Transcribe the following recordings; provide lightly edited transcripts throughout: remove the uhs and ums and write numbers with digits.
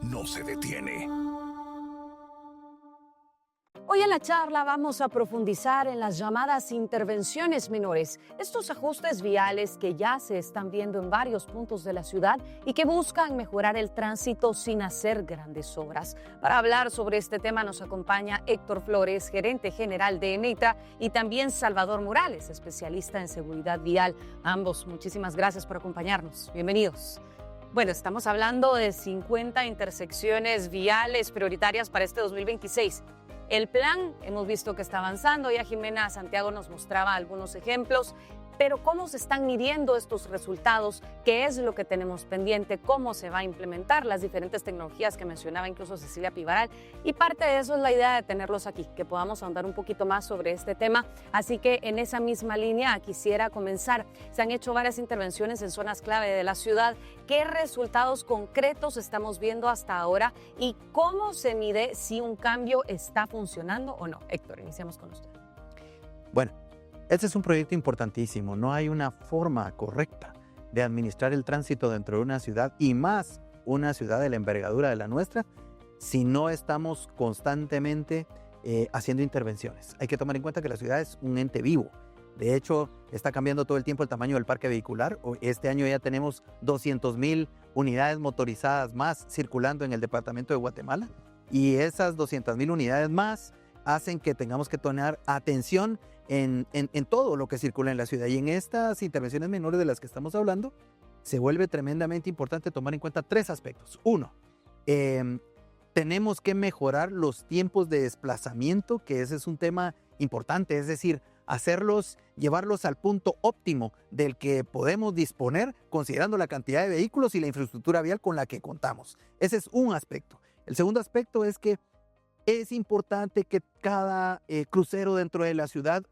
no se detiene. Hoy en la charla vamos a profundizar en las llamadas intervenciones menores, estos ajustes viales que ya se están viendo en varios puntos de la ciudad y que buscan mejorar el tránsito sin hacer grandes obras. Para hablar sobre este tema nos acompaña Héctor Flores, gerente general de EMETRA, y también Salvador Morales, especialista en seguridad vial. Ambos, muchísimas gracias por acompañarnos. Bienvenidos. Bueno, estamos hablando de 50 intersecciones viales prioritarias para este 2026. El plan, hemos visto que está avanzando, ya Jimena Santiago nos mostraba algunos ejemplos, pero ¿cómo se están midiendo estos resultados? ¿Qué es lo que tenemos pendiente? ¿Cómo se va a implementar las diferentes tecnologías que mencionaba incluso Cecilia Pivaral? Y parte de eso es la idea de tenerlos aquí, que podamos ahondar un poquito más sobre este tema. Así que en esa misma línea quisiera comenzar. Se han hecho varias intervenciones en zonas clave de la ciudad. ¿Qué resultados concretos estamos viendo hasta ahora? ¿Y cómo se mide si un cambio está funcionando o no? Héctor, iniciamos con usted. Bueno, este es un proyecto importantísimo. No hay una forma correcta de administrar el tránsito dentro de una ciudad, y más una ciudad de la envergadura de la nuestra, si no estamos constantemente haciendo intervenciones. Hay que tomar en cuenta que la ciudad es un ente vivo. De hecho, está cambiando todo el tiempo el tamaño del parque vehicular. Este año ya tenemos 200,000 unidades motorizadas más circulando en el departamento de Guatemala, y esas 200,000 unidades más hacen que tengamos que tomar atención en todo lo que circula en la ciudad. Y en estas intervenciones menores de las que estamos hablando, se vuelve tremendamente importante tomar en cuenta tres aspectos. Uno, tenemos que mejorar los tiempos de desplazamiento, que ese es un tema importante, es decir, llevarlos al punto óptimo del que podemos disponer, considerando la cantidad de vehículos y la infraestructura vial con la que contamos. Ese es un aspecto. El segundo aspecto es que es importante que cada crucero dentro de la ciudad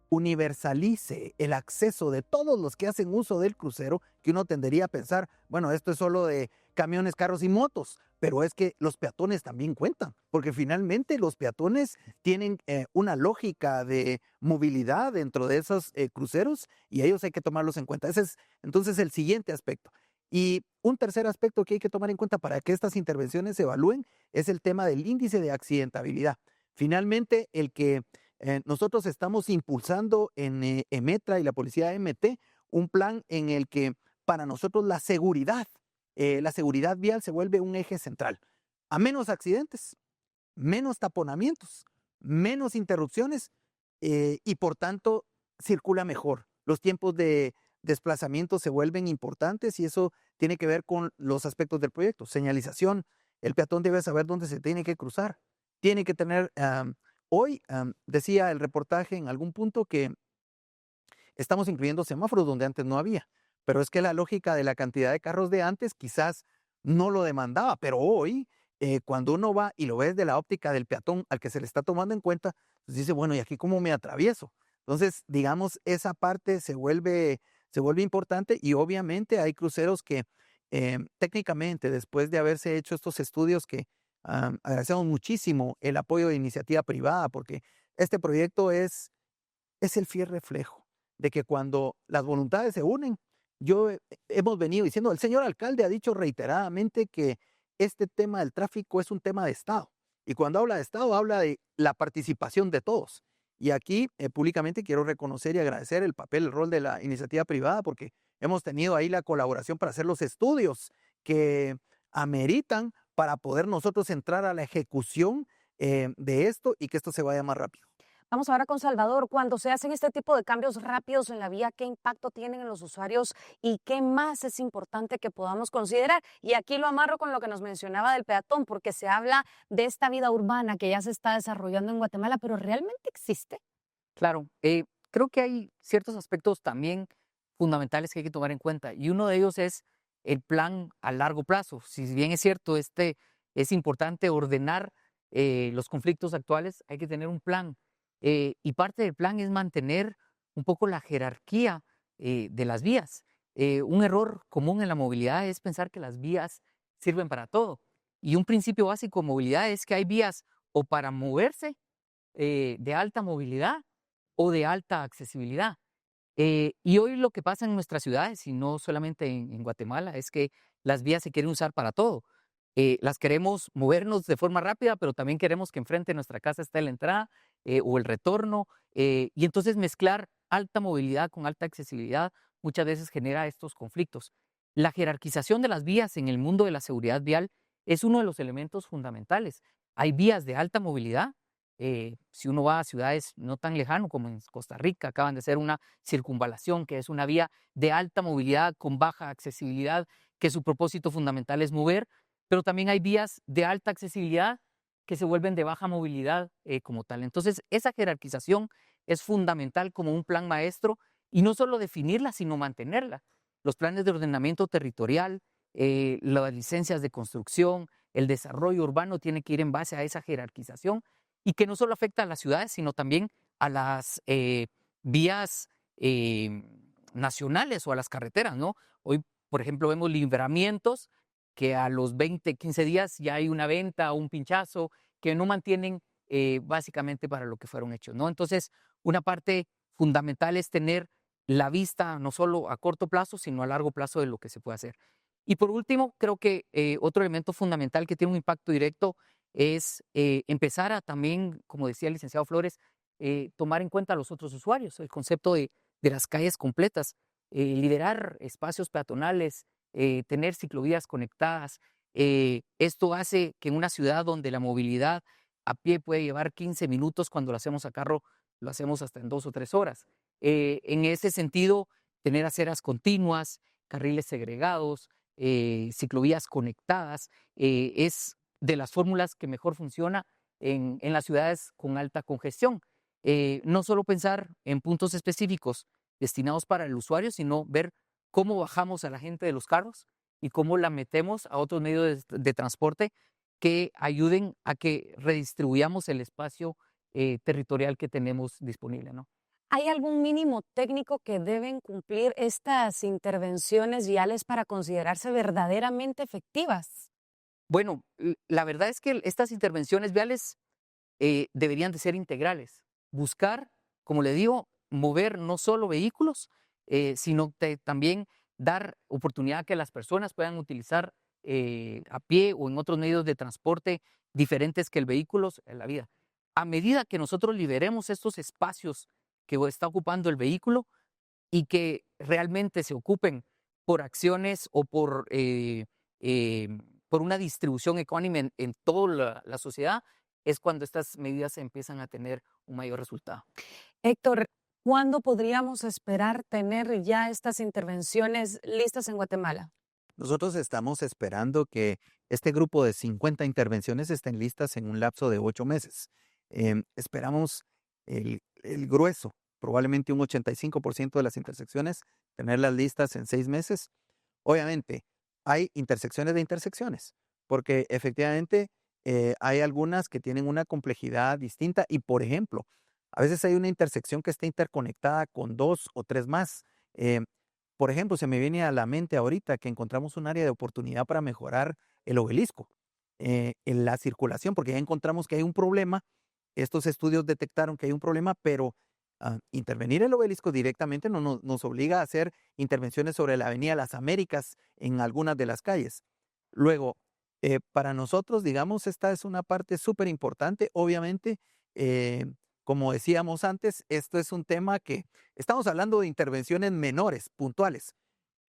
universalice el acceso de todos los que hacen uso del crucero, que uno tendería a pensar, bueno, esto es solo de camiones, carros y motos, pero es que los peatones también cuentan, porque finalmente los peatones tienen una lógica de movilidad dentro de esos cruceros, y ellos hay que tomarlos en cuenta. Ese es entonces el siguiente aspecto. Y un tercer aspecto que hay que tomar en cuenta para que estas intervenciones se evalúen es el tema del índice de accidentabilidad. Finalmente, el que nosotros estamos impulsando en EMETRA y la Policía MT un plan en el que para nosotros la seguridad vial se vuelve un eje central. A menos accidentes, menos taponamientos, menos interrupciones, y por tanto circula mejor. Los tiempos de desplazamiento se vuelven importantes, y eso tiene que ver con los aspectos del proyecto. Señalización, el peatón debe saber dónde se tiene que cruzar. Tiene que tener, hoy decía el reportaje en algún punto que estamos incluyendo semáforos donde antes no había, pero es que la lógica de la cantidad de carros de antes quizás no lo demandaba, pero hoy cuando uno va y lo ve desde la óptica del peatón al que se le está tomando en cuenta, pues dice, bueno, ¿y aquí cómo me atravieso? Entonces, digamos, esa parte se vuelve importante, y obviamente hay cruceros que técnicamente, después de haberse hecho estos estudios que agradecemos muchísimo el apoyo de iniciativa privada, porque este proyecto es el fiel reflejo de que cuando las voluntades se unen, hemos venido diciendo, el señor alcalde ha dicho reiteradamente que este tema del tráfico es un tema de Estado. Y cuando habla de Estado, habla de la participación de todos. Y aquí públicamente quiero reconocer y agradecer el papel, el rol de la iniciativa privada, porque hemos tenido ahí la colaboración para hacer los estudios que ameritan para poder nosotros entrar a la ejecución de esto, y que esto se vaya más rápido. Vamos ahora con Salvador. Cuando se hacen este tipo de cambios rápidos en la vía, ¿qué impacto tienen en los usuarios y qué más es importante que podamos considerar? Y aquí lo amarro con lo que nos mencionaba del peatón, porque se habla de esta vida urbana que ya se está desarrollando en Guatemala, pero ¿realmente existe? Claro, creo que hay ciertos aspectos también fundamentales que hay que tomar en cuenta, y uno de ellos es el plan a largo plazo. Si bien es cierto, es importante ordenar los conflictos actuales, hay que tener un plan. Y parte del plan es mantener un poco la jerarquía de las vías. Un error común en la movilidad es pensar que las vías sirven para todo. Y un principio básico de movilidad es que hay vías o para moverse de alta movilidad o de alta accesibilidad. Y hoy lo que pasa en nuestras ciudades, y no solamente en Guatemala, es que las vías se quieren usar para todo. las queremos movernos de forma rápida, pero también queremos que enfrente de nuestra casa esté la entrada o el retorno. Y entonces mezclar alta movilidad con alta accesibilidad muchas veces genera estos conflictos. La jerarquización de las vías en el mundo de la seguridad vial es uno de los elementos fundamentales. Hay vías de alta movilidad. Si uno va a ciudades no tan lejanas como en Costa Rica, acaban de hacer una circunvalación, que es una vía de alta movilidad con baja accesibilidad, que su propósito fundamental es mover, pero también hay vías de alta accesibilidad que se vuelven de baja movilidad como tal. Entonces, esa jerarquización es fundamental como un plan maestro y no solo definirla, sino mantenerla. Los planes de ordenamiento territorial, las licencias de construcción, el desarrollo urbano tiene que ir en base a esa jerarquización y que no solo afecta a las ciudades, sino también a las vías nacionales o a las carreteras, ¿no? Hoy, por ejemplo, vemos libramientos que a los 20, 15 días ya hay una venta o un pinchazo que no mantienen básicamente para lo que fueron hechos, ¿no? Entonces, una parte fundamental es tener la vista no solo a corto plazo, sino a largo plazo de lo que se puede hacer. Y por último, creo que otro elemento fundamental que tiene un impacto directo es empezar a también, como decía el licenciado Flores, tomar en cuenta a los otros usuarios, el concepto de las calles completas, liderar espacios peatonales, tener ciclovías conectadas. Esto hace que en una ciudad donde la movilidad a pie puede llevar 15 minutos, cuando lo hacemos a carro, lo hacemos hasta en 2 o 3 horas. En ese sentido, tener aceras continuas, carriles segregados, ciclovías conectadas, es de las fórmulas que mejor funciona en las ciudades con alta congestión. No solo pensar en puntos específicos destinados para el usuario, sino ver cómo bajamos a la gente de los carros y cómo la metemos a otros medios de transporte que ayuden a que redistribuyamos el espacio territorial que tenemos disponible, ¿no? ¿Hay algún mínimo técnico que deben cumplir estas intervenciones viales para considerarse verdaderamente efectivas? Bueno, la verdad es que estas intervenciones viales deberían de ser integrales. Buscar, como le digo, mover no solo vehículos, sino también dar oportunidad a que las personas puedan utilizar a pie o en otros medios de transporte diferentes que el vehículo en la vida. A medida que nosotros liberemos estos espacios que está ocupando el vehículo y que realmente se ocupen por acciones o por una distribución ecuánime en toda la sociedad, es cuando estas medidas empiezan a tener un mayor resultado. Héctor, ¿cuándo podríamos esperar tener ya estas intervenciones listas en Guatemala? Nosotros estamos esperando que este grupo de 50 intervenciones estén listas en un lapso de 8 meses. Esperamos el grueso, probablemente un 85% de las intersecciones, tenerlas listas en 6 meses. Obviamente, hay intersecciones de intersecciones, porque efectivamente hay algunas que tienen una complejidad distinta y, por ejemplo, a veces hay una intersección que está interconectada con 2 o 3 más. Eh, por ejemplo, se me viene a la mente ahorita que encontramos un área de oportunidad para mejorar el obelisco, en la circulación, porque ya encontramos que hay un problema. Estos estudios detectaron que hay un problema, pero intervenir el obelisco directamente no nos obliga a hacer intervenciones sobre la Avenida Las Américas en algunas de las calles. Luego, para nosotros, digamos, esta es una parte súper importante. Obviamente, como decíamos antes, esto es un tema que estamos hablando de intervenciones menores, puntuales.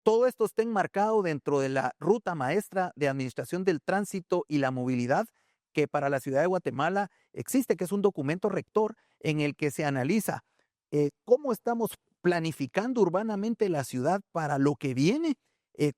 Todo esto está enmarcado dentro de la ruta maestra de administración del tránsito y la movilidad que para la ciudad de Guatemala existe, que es un documento rector en el que se analiza cómo estamos planificando urbanamente la ciudad para lo que viene,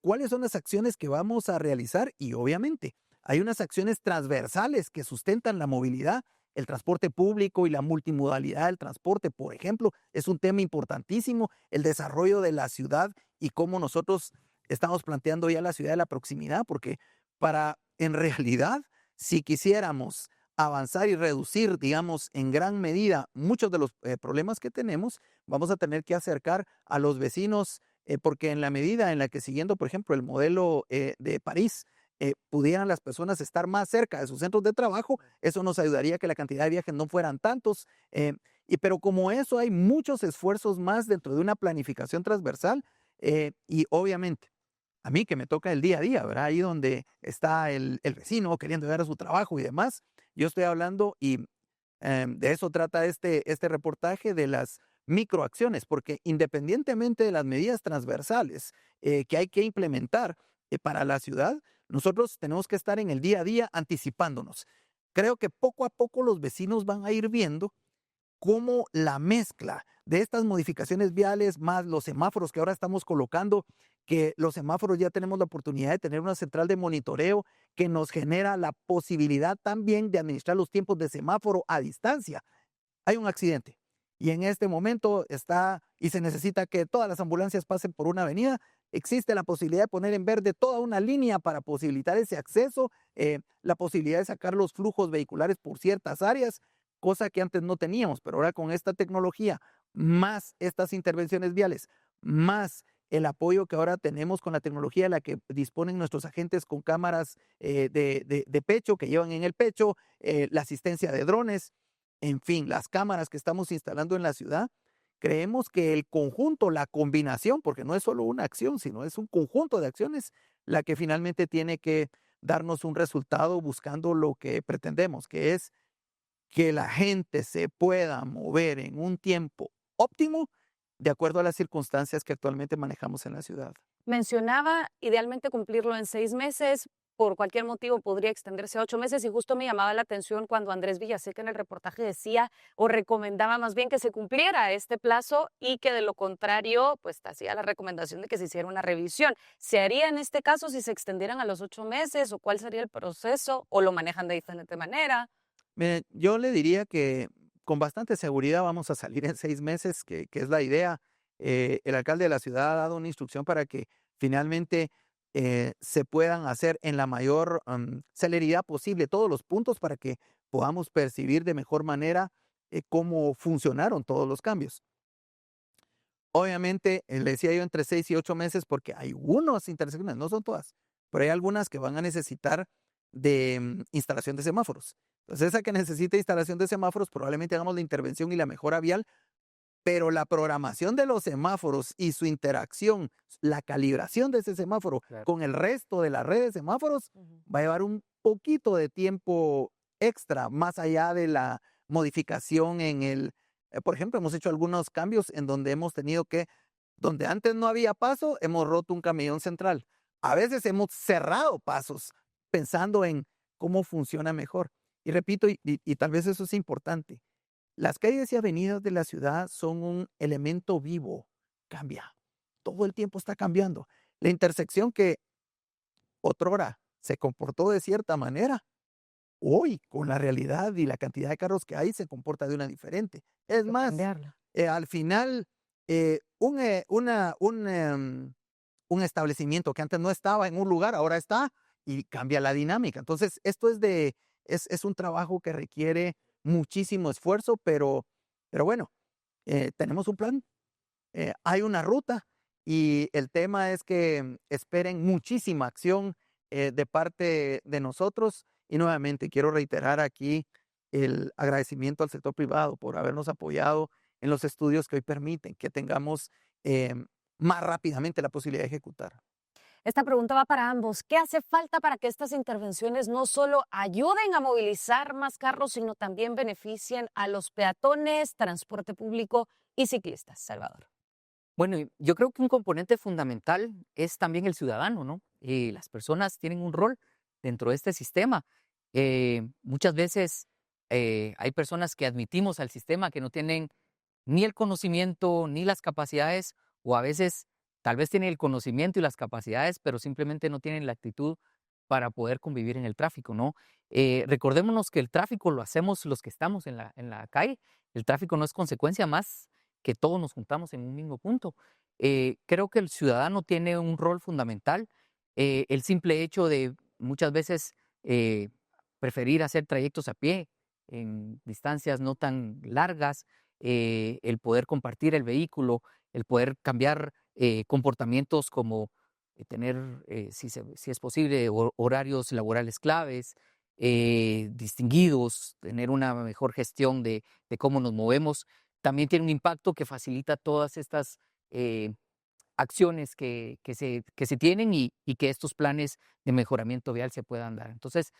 cuáles son las acciones que vamos a realizar y obviamente hay unas acciones transversales que sustentan la movilidad. El transporte público y la multimodalidad del transporte, por ejemplo, es un tema importantísimo. El desarrollo de la ciudad y cómo nosotros estamos planteando ya la ciudad de la proximidad, porque en realidad, si quisiéramos avanzar y reducir, digamos, en gran medida muchos de los problemas que tenemos, vamos a tener que acercar a los vecinos, porque en la medida en la que, siguiendo, por ejemplo, el modelo de París, pudieran las personas estar más cerca de sus centros de trabajo, eso nos ayudaría a que la cantidad de viajes no fueran tantos. Pero como eso, hay muchos esfuerzos más dentro de una planificación transversal y obviamente a mí que me toca el día a día, ¿verdad? Ahí donde está el vecino queriendo llegar a su trabajo y demás. Yo estoy hablando y de eso trata este reportaje, de las microacciones, porque independientemente de las medidas transversales que hay que implementar para la ciudad, nosotros tenemos que estar en el día a día anticipándonos. Creo que poco a poco los vecinos van a ir viendo cómo la mezcla de estas modificaciones viales más los semáforos que ahora estamos colocando, que los semáforos ya tenemos la oportunidad de tener una central de monitoreo que nos genera la posibilidad también de administrar los tiempos de semáforo a distancia. Hay un accidente y en este momento está y se necesita que todas las ambulancias pasen por una avenida. Existe la posibilidad de poner en verde toda una línea para posibilitar ese acceso, la posibilidad de sacar los flujos vehiculares por ciertas áreas, cosa que antes no teníamos, pero ahora con esta tecnología, más estas intervenciones viales, más el apoyo que ahora tenemos con la tecnología de la que disponen nuestros agentes con cámaras de pecho que llevan en el pecho, la asistencia de drones, en fin, las cámaras que estamos instalando en la ciudad, creemos que el conjunto, la combinación, porque no es solo una acción, sino es un conjunto de acciones, la que finalmente tiene que darnos un resultado buscando lo que pretendemos, que es que la gente se pueda mover en un tiempo óptimo de acuerdo a las circunstancias que actualmente manejamos en la ciudad. Mencionaba idealmente cumplirlo en 6 meses. Por cualquier motivo podría extenderse a 8 meses y justo me llamaba la atención cuando Andrés Villaseca en el reportaje decía o recomendaba más bien que se cumpliera este plazo y que de lo contrario, pues hacía la recomendación de que se hiciera una revisión. ¿Se haría en este caso si se extendieran a los 8 meses o cuál sería el proceso o lo manejan de diferente manera? Mire, yo le diría que con bastante seguridad vamos a salir en 6 meses, que es la idea. El alcalde de la ciudad ha dado una instrucción para que finalmente se puedan hacer en la mayor celeridad posible todos los puntos para que podamos percibir de mejor manera cómo funcionaron todos los cambios. Obviamente, le decía yo entre 6 y 8 meses porque hay unas intersecciones, no son todas, pero hay algunas que van a necesitar de instalación de semáforos. Entonces, esa que necesita instalación de semáforos, probablemente hagamos la intervención y la mejora vial, pero la programación de los semáforos y su interacción, la calibración de ese semáforo Claro. con el resto de la red de semáforos, Ujú. va a llevar un poquito de tiempo extra, más allá de la modificación en por ejemplo, hemos hecho algunos cambios en donde hemos tenido que, donde antes no había paso, hemos roto un camellón central. A veces hemos cerrado pasos pensando en cómo funciona mejor. Y repito, y tal vez eso es importante, las calles y avenidas de la ciudad son un elemento vivo, cambia, todo el tiempo está cambiando. La intersección que otrora se comportó de cierta manera, hoy con la realidad y la cantidad de carros que hay se comporta de una diferente. Es Que más, cambiarla. al final, un establecimiento que antes no estaba en un lugar, ahora está y cambia la dinámica. Entonces, esto es un trabajo que requiere muchísimo esfuerzo, pero bueno, tenemos un plan, hay una ruta y el tema es que esperen muchísima acción de parte de nosotros y nuevamente quiero reiterar aquí el agradecimiento al sector privado por habernos apoyado en los estudios que hoy permiten que tengamos más rápidamente la posibilidad de ejecutar. Esta pregunta va para ambos. ¿Qué hace falta para que estas intervenciones no solo ayuden a movilizar más carros, sino también beneficien a los peatones, transporte público y ciclistas? Salvador. Bueno, y yo creo que un componente fundamental es también el ciudadano, ¿no? Las personas tienen un rol dentro de este sistema. Muchas veces hay personas que admitimos al sistema que no tienen ni el conocimiento ni las capacidades, o a veces tal vez tienen el conocimiento y las capacidades, pero simplemente no tienen la actitud para poder convivir en el tráfico, ¿no? Recordémonos que el tráfico lo hacemos los que estamos en la calle. El tráfico no es consecuencia más que todos nos juntamos en un mismo punto. Creo que el ciudadano tiene un rol fundamental. El simple hecho de muchas veces eh, preferir hacer trayectos a pie en distancias no tan largas, el poder compartir el vehículo, el poder cambiar comportamientos como tener, si es posible, horarios laborales claves, distinguidos, tener una mejor gestión de cómo nos movemos. También tiene un impacto que facilita todas estas acciones que se tienen y que estos planes de mejoramiento vial se puedan dar. Entonces,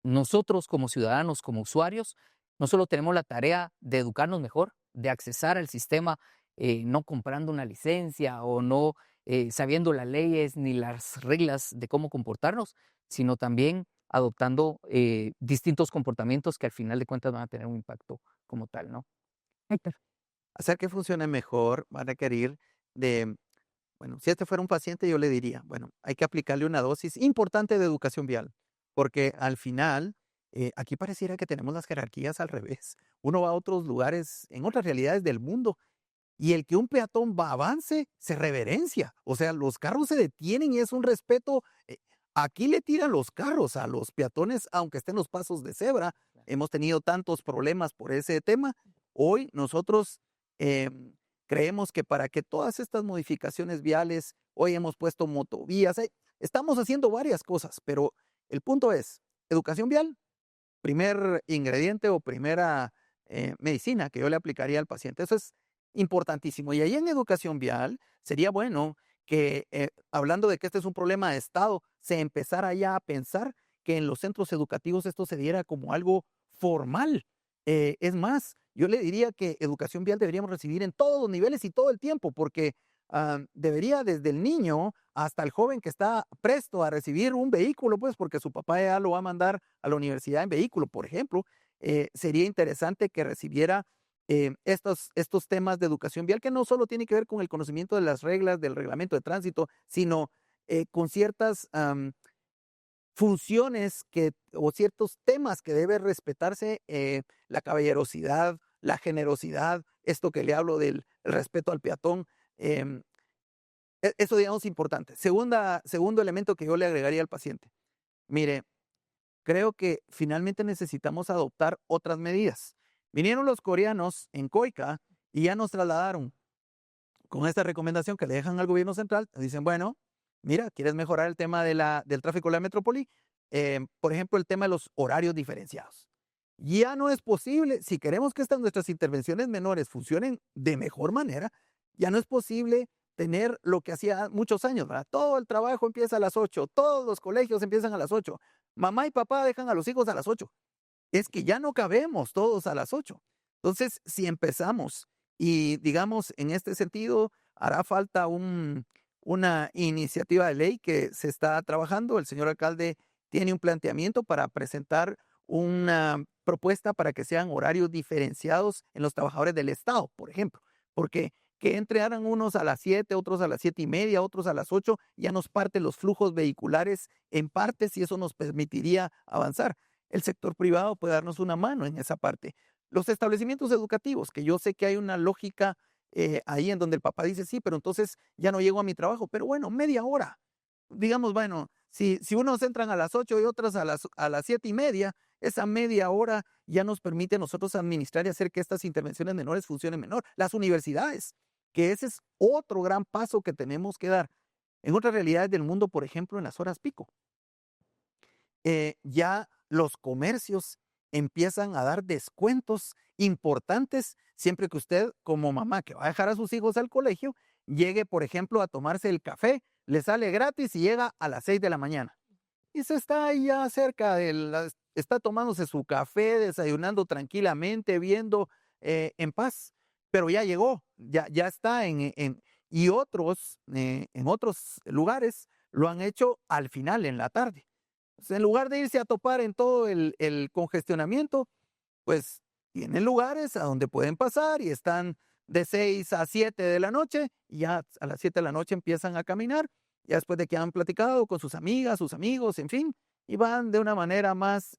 nosotros como ciudadanos, como usuarios, no solo tenemos la tarea de educarnos mejor, de accesar al sistema, no comprando una licencia o no sabiendo las leyes ni las reglas de cómo comportarnos, sino también adoptando distintos comportamientos que al final de cuentas van a tener un impacto como tal, ¿no? Héctor. Hacer que funcione mejor va a requerir de, bueno, si este fuera un paciente, yo le diría, bueno, hay que aplicarle una dosis importante de educación vial, porque al final, aquí pareciera que tenemos las jerarquías al revés. Uno va a otros lugares, en otras realidades del mundo, y el que un peatón va avance, se reverencia. O sea, los carros se detienen y es un respeto. Aquí le tiran los carros a los peatones, aunque estén los pasos de cebra. Hemos tenido tantos problemas por ese tema. Hoy nosotros creemos que para que todas estas modificaciones viales, hoy hemos puesto motovías, estamos haciendo varias cosas, pero el punto es, educación vial, primer ingrediente o primera medicina que yo le aplicaría al paciente. Eso es importantísimo. Y ahí en educación vial sería bueno que, hablando de que este es un problema de Estado, se empezara ya a pensar que en los centros educativos esto se diera como algo formal. Es más, yo le diría que educación vial deberíamos recibir en todos los niveles y todo el tiempo, porque debería desde el niño hasta el joven que está presto a recibir un vehículo, pues porque su papá ya lo va a mandar a la universidad en vehículo, por ejemplo, sería interesante que recibiera estos temas de educación vial que no solo tiene que ver con el conocimiento de las reglas del reglamento de tránsito, sino con ciertas funciones o ciertos temas que debe respetarse, la caballerosidad, la generosidad, esto que le hablo del el respeto al peatón. Eso, digamos, importante. Segundo elemento que yo le agregaría al paciente. Mire, creo que finalmente necesitamos adoptar otras medidas. Vinieron los coreanos en COICA y ya nos trasladaron con esta recomendación que le dejan al gobierno central. Dicen, bueno, mira, ¿quieres mejorar el tema del tráfico de la metrópoli? Por ejemplo, el tema de los horarios diferenciados. Ya no es posible, si queremos que nuestras intervenciones menores funcionen de mejor manera, ya no es posible tener lo que hacía muchos años, ¿verdad? Todo el trabajo empieza a las 8, todos los colegios empiezan a las 8, mamá y papá dejan a los hijos a las 8. Es que ya no cabemos todos a las 8. Entonces, si empezamos y digamos en este sentido, hará falta una iniciativa de ley que se está trabajando. El señor alcalde tiene un planteamiento para presentar una propuesta para que sean horarios diferenciados en los trabajadores del Estado, por ejemplo, porque que entraran unos a las 7, otros a las 7:30, otros a las 8, ya nos parte los flujos vehiculares en partes y eso nos permitiría avanzar. El sector privado puede darnos una mano en esa parte. Los establecimientos educativos, que yo sé que hay una lógica ahí en donde el papá dice, sí, pero entonces ya no llego a mi trabajo, pero bueno, media hora. Digamos, bueno, si unos entran a las 8 y otras a las 7:30, esa media hora ya nos permite a nosotros administrar y hacer que estas intervenciones menores funcionen menor. Las universidades, que ese es otro gran paso que tenemos que dar. En otras realidades del mundo, por ejemplo, en las horas pico, ya los comercios empiezan a dar descuentos importantes siempre que usted, como mamá que va a dejar a sus hijos al colegio, llegue, por ejemplo, a tomarse el café, le sale gratis y llega a las 6 de la mañana. Y se está ahí ya cerca está tomándose su café, desayunando tranquilamente, viendo en paz, pero ya llegó, ya está y otros, en otros lugares lo han hecho al final, en la tarde. En lugar de irse a topar en todo el congestionamiento, pues tienen lugares a donde pueden pasar y están de 6 a 7 de la noche y ya a las 7 de la noche empiezan a caminar, ya después de que han platicado con sus amigas, sus amigos, en fin, y van de una manera más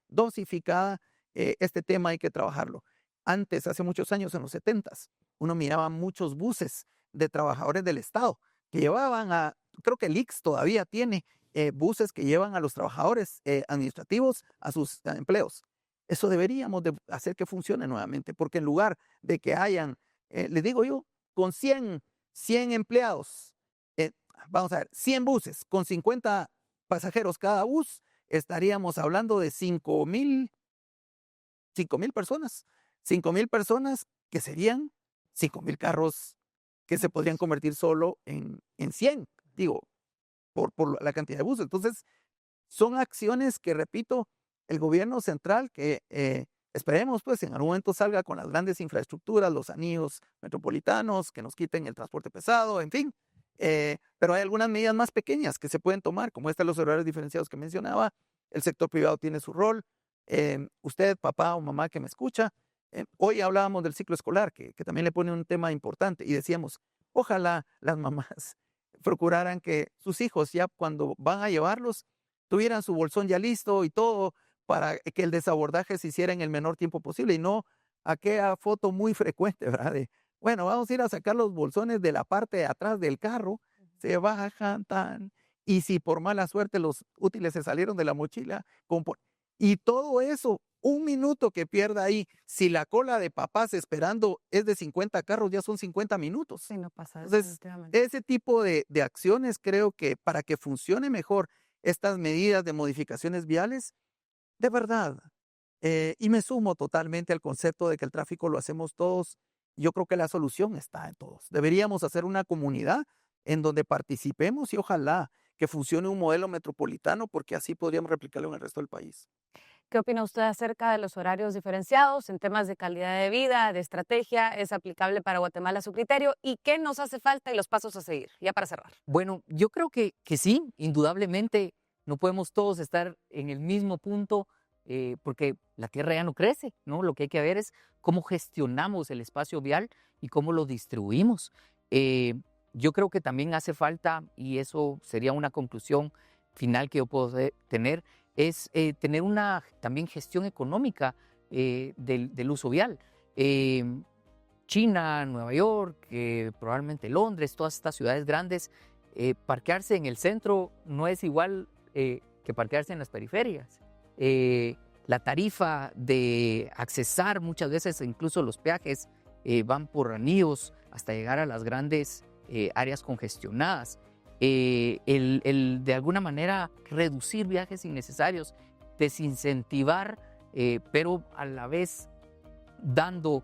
dosificada. Este tema hay que trabajarlo. Antes, hace muchos años, en los 70s, uno miraba muchos buses de trabajadores del Estado que llevaban creo que el IX todavía tiene buses que llevan a los trabajadores administrativos a sus empleos. Eso deberíamos de hacer que funcione nuevamente, porque en lugar de que hayan, les digo yo, con 100 empleados, vamos a ver, 100 buses con 50 pasajeros cada bus, estaríamos hablando de 5,000 personas. 5,000 personas que serían 5,000 carros que se podrían convertir solo en 100, digo, por la cantidad de buses. Entonces, son acciones que, repito, el gobierno central, que esperemos pues en algún momento salga con las grandes infraestructuras, los anillos metropolitanos, que nos quiten el transporte pesado, en fin. Pero hay algunas medidas más pequeñas que se pueden tomar, como los horarios diferenciados que mencionaba. El sector privado tiene su rol. Usted, papá o mamá que me escucha, hoy hablábamos del ciclo escolar, que también le pone un tema importante, y decíamos, ojalá las mamás procuraran que sus hijos ya cuando van a llevarlos tuvieran su bolsón ya listo y todo para que el desabordaje se hiciera en el menor tiempo posible y no aquella foto muy frecuente, ¿verdad? De, bueno, vamos a ir a sacar los bolsones de la parte de atrás del carro, se bajan tan, y si por mala suerte los útiles se salieron de la mochila, y todo eso, un minuto que pierda ahí, si la cola de papás esperando es de 50 carros, ya son 50 minutos. Sí, no pasa. Entonces, ese tipo de acciones creo que para que funcione mejor estas medidas de modificaciones viales, de verdad, y me sumo totalmente al concepto de que el tráfico lo hacemos todos. Yo creo que la solución está en todos. Deberíamos hacer una comunidad en donde participemos y ojalá que funcione un modelo metropolitano, porque así podríamos replicarlo en el resto del país. ¿Qué opina usted acerca de los horarios diferenciados en temas de calidad de vida, de estrategia? ¿Es aplicable para Guatemala a su criterio? ¿Y qué nos hace falta y los pasos a seguir? Ya para cerrar. Bueno, yo creo que sí, indudablemente no podemos todos estar en el mismo punto porque la tierra ya no crece, ¿no? Lo que hay que ver es cómo gestionamos el espacio vial y cómo lo distribuimos. Yo creo que también hace falta, y eso sería una conclusión final que yo puedo tener, es tener una también gestión económica del uso vial. China, Nueva York, probablemente Londres, todas estas ciudades grandes, parquearse en el centro no es igual que parquearse en las periferias. La tarifa de accesar muchas veces, incluso los peajes, van por anillos hasta llegar a las grandes áreas congestionadas. El de alguna manera reducir viajes innecesarios, desincentivar, pero a la vez dando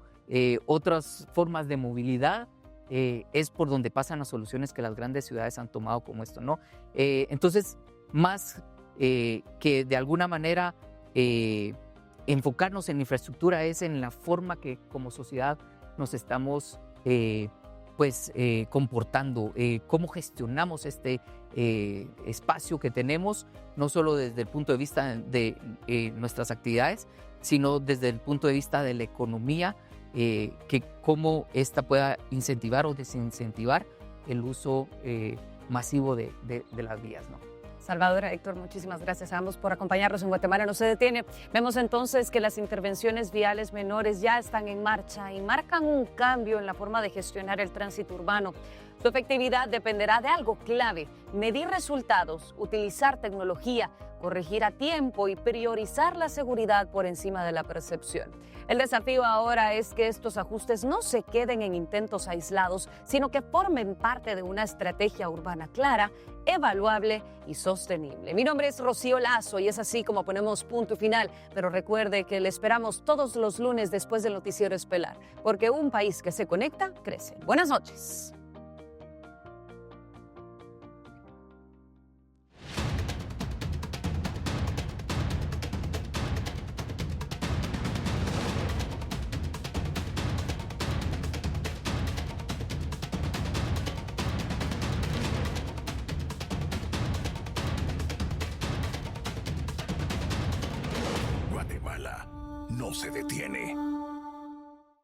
otras formas de movilidad, es por donde pasan las soluciones que las grandes ciudades han tomado como esto, ¿no? Entonces, más que de alguna manera enfocarnos en infraestructura es en la forma que como sociedad nos estamos comportando, cómo gestionamos este espacio que tenemos, no solo desde el punto de vista de nuestras actividades, sino desde el punto de vista de la economía, que cómo esta pueda incentivar o desincentivar el uso masivo de las vías, ¿no? Salvador, Héctor, muchísimas gracias a ambos por acompañarnos en Guatemala No se detiene. Vemos entonces que las intervenciones viales menores ya están en marcha y marcan un cambio en la forma de gestionar el tránsito urbano. Su efectividad dependerá de algo clave: medir resultados, utilizar tecnología, corregir a tiempo y priorizar la seguridad por encima de la percepción. El desafío ahora es que estos ajustes no se queden en intentos aislados, sino que formen parte de una estrategia urbana clara, evaluable y sostenible. Mi nombre es Rocío Lazo y es así como ponemos punto final, pero recuerde que le esperamos todos los lunes después del noticiero Espelar, porque un país que se conecta, crece. Buenas noches. Guatemala no se detiene.